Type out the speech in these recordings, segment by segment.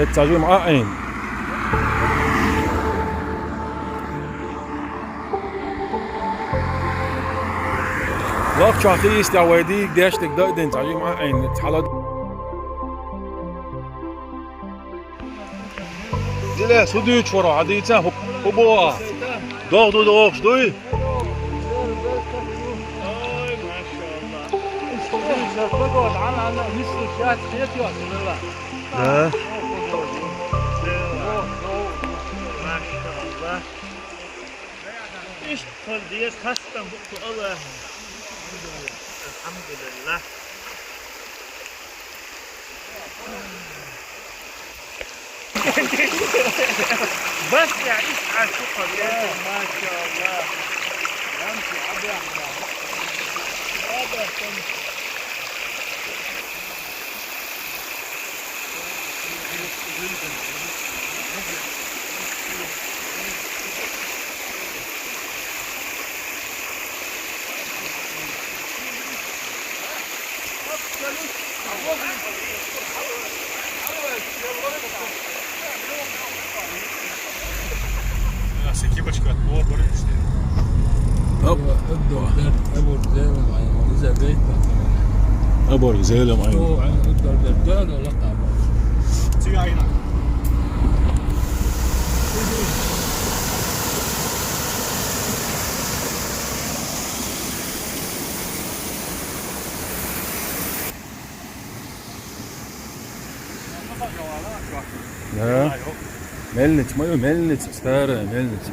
الترجمة عين. وقت شاطئ استواديك داشتك دقدن ترجمة عين تحلد. زلا سوديت شورا عديتها هبوا. دوغ شدوي. بقعد على مثل الشات خيط يعطي الله. لا. ما شاء الله. ايش فرديس خاصة بقول الله. الحمد لله. بس يعيش على الشقة ما شاء الله. يمشي عبد الرحمن. هذا Секибочка от Бога борется. أبو رزالة معين إذا بيت أبو رزالة معين. هو أقدر دردان ولا قابل. تيجي عينك. Ja, Melnitz, moje Melnitz, stare Melnitz.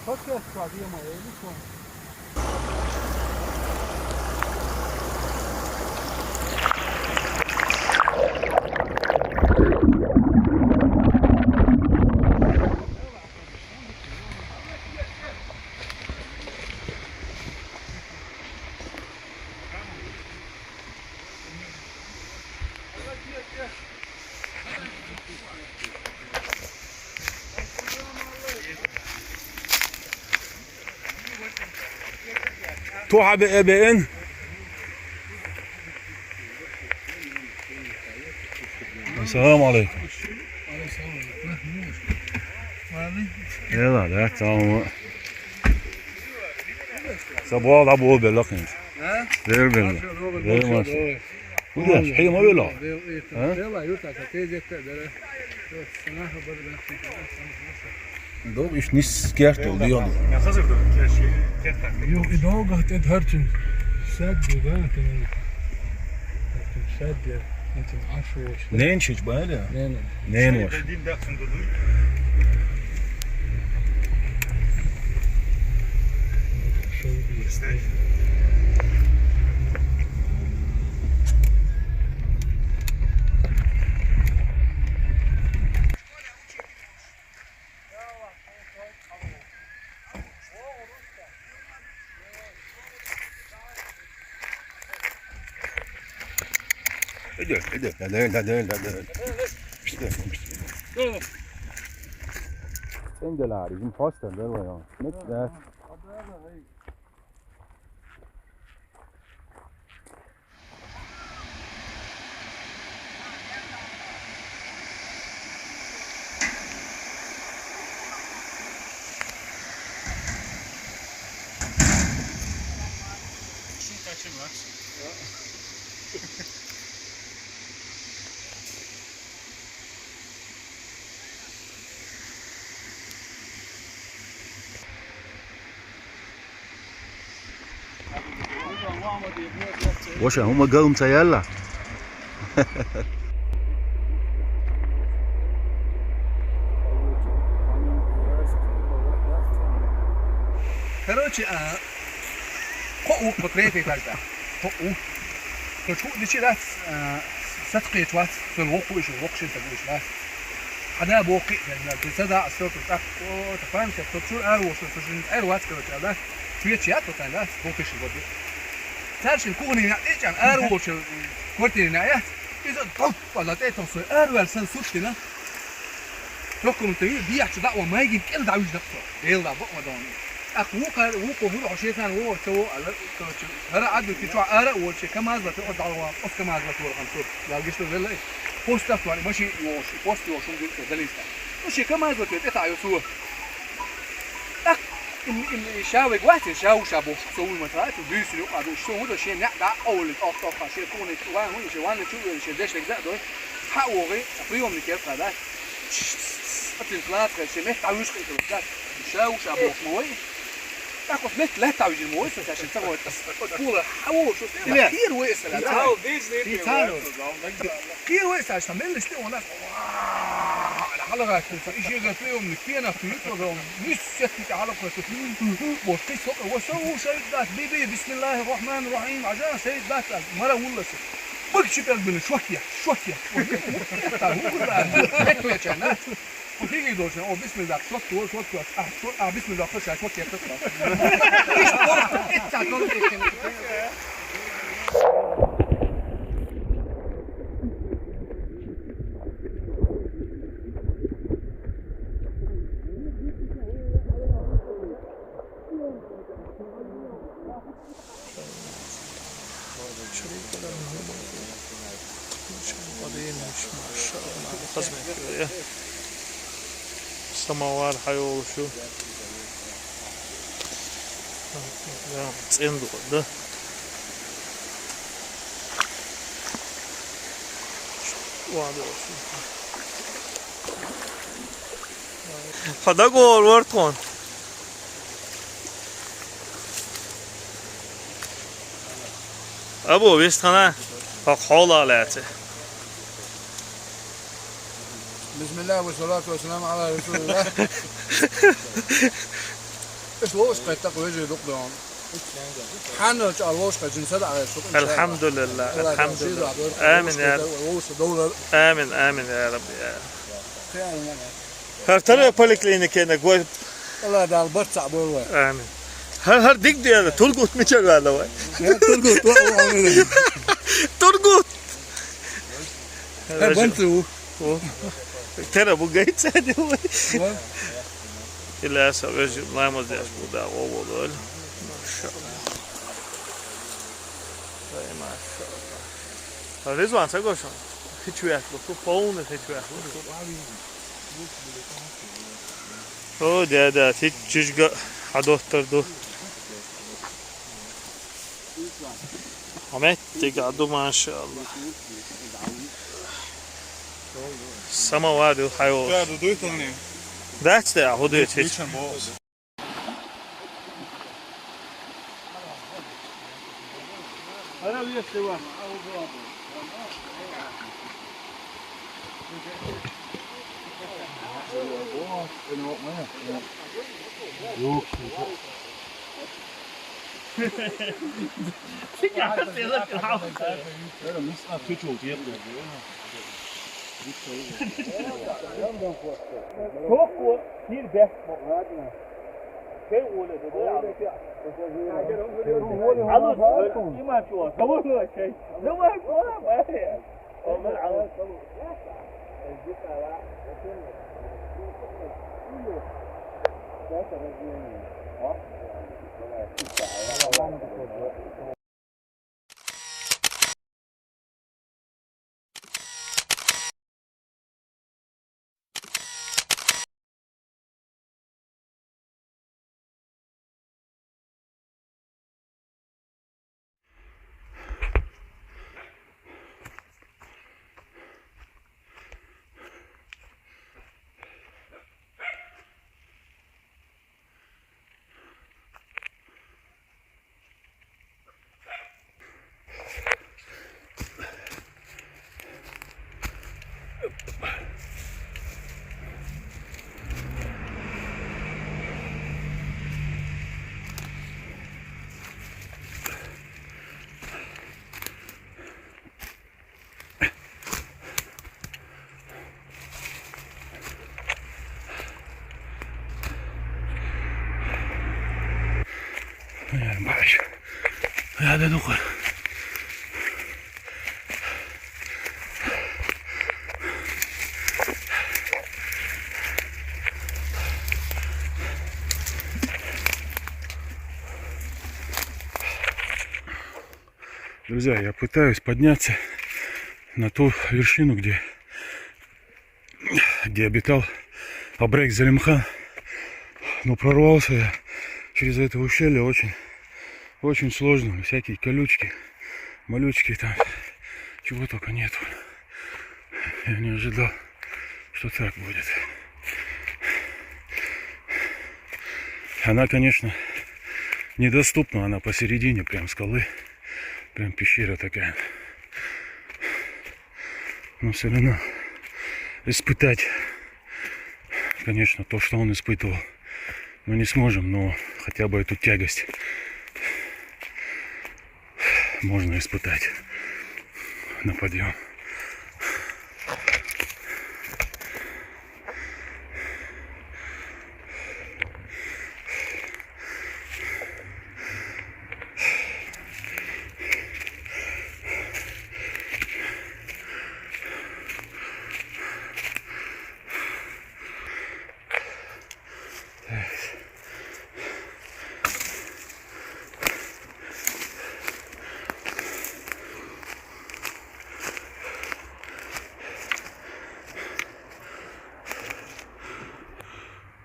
فكر السعودية ما يليش. توحى بإبن. السلام عليكم. يلا ده تمام. صباح أبو بلقين. غير بلق. غير ما شاء. وده حي ما بلق. يلا يوتا تيجي تقدر. ده إيش نسكرت وليون. Ja, hazır da şey tekrar. Yok idag att ett hörtun سد ده كمان سد انت عارفه نين شيء بقى نين نين وش. Dediğim de aklımda dur. شو بيستاهل ادق لا sen de lari bizim posten der var ya net der Şunu kaçırma. وش هم قوم سيلا Короче, по-у, по третьей тогда. По-у. شو دي شيء لا ستقي توات في الوقوع إيش الوقوع شيء تقول إيش لا هذا بوقي يعني تصدق الصوت تاع تفهم شو أروش شو أروات كذا لا شوية شيء تاع لا بوقي شو بدي تعرف الكوني إيش عن أروش كورتي نايا إذا طب ولا تيتوصل أروال سنسوتنا تقوم تقول دي عشان دعوة ما يجي كل دعوة نقطة يلا بقى دوني أخوك هو عشان كان هو سو هذا عدو تيجوا أرا وشيء كم هذا تقعد دعوة أف كم هذا تقول خمسة لا جيش له ولا إيه بوست أفضل ماشي يوش بوست يوش من دليستا وشيء كم هذا تقطع يسوع أخ اللي شاوي واحد شاو شابو سوي مثلا تدوس له قاعد شو هذا شيء نعدى أول الأخطاء شيء كونه وين هو شيء وين شو شيء داش لك ده حقوقي أقيهم لكيف هذا أتين ثلاثة شيء ما تعويش كده شاو شابو موي تاخذ مثل لا تعويج الموي عشان تسوي تقول حوش كثير واسع How these need to كثير واسع عشان ما يلش تقول ناس الحلقة شيء قلت لهم كثير نفيت مش ست حلقة وقيس وسووا شيء ذات بيبي بسم الله الرحمن الرحيم عشان شيء ذات مرة ولا شيء بكشي بالبن شوكية هيك كان وتيجي دوشنا او بسم الله شوك بسم الله خش على شوكية تطلع ايش طرت انت طرت سماوار حيوشو صندوق ده خدا گل ورد کن ابو بیست خانه حال آلاته بسم الله والصلاة والسلام على رسول الله. إيش وش قد تقول يجي دقدام. حنرج على وش قد جنسد على شوك. الحمد لله الحمد لله. آمين يا رب. آمين يا رب يا. Her tane poliklinikine koy. Allah da albert sabır var. Amin. Her dik diye Turgut mu çevirdi var? Turgut var onu. Turgut. Ben tu. Tera bu gayet sade var. İlla sabır namaz yaş bu da o olur. Maşallah. Ay maşallah. Rezvan sen koşun. Hiç yok bu paunu hiç yok. O da hiç cüzga hadottardu. Ahmet تقعدوا ما شاء الله سماوات وحيوان Ja, dat doe ik dan niet. That's the how do it Iets aan boord. أنا وياك سوا. Бач. Я до духа. Друзья, я пытаюсь подняться на ту вершину, где обитал Абрек Залимхан. Но прорвался я через это ущелье очень сложно. Всякие колючки, малючки там, чего только нету. Я не ожидал, что так будет. Она, конечно, недоступна, она посередине прям скалы. Прям пещера такая. Но все равно испытать, конечно, то, что он испытывал, мы не сможем, но хотя бы эту тягость можно испытать на подъем.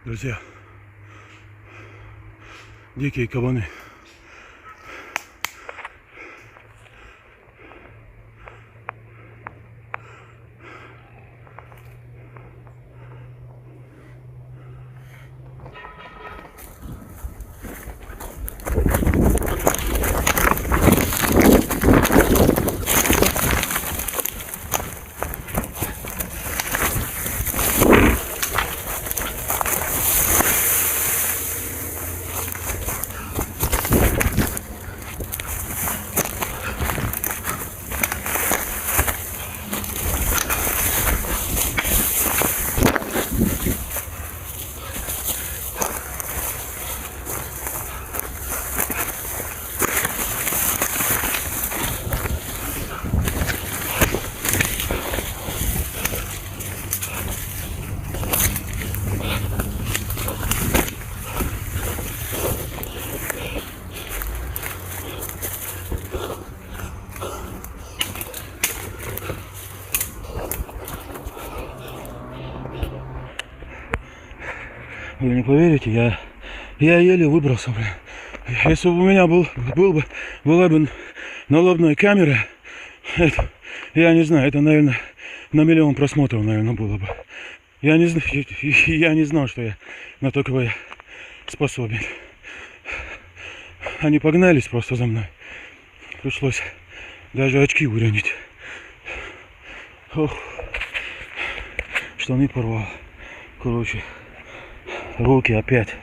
Друзья, дикие кабаны. Вы не поверите, я еле выбрался, блин. Если бы у меня была бы налобная камера, это, я не знаю, это, наверное, на 1 000 000 просмотров, наверное, было бы. Я не знал, что я на такое способен. Они погнались просто за мной. Пришлось даже очки уронить. Ох, штаны порвал. Короче, руки опять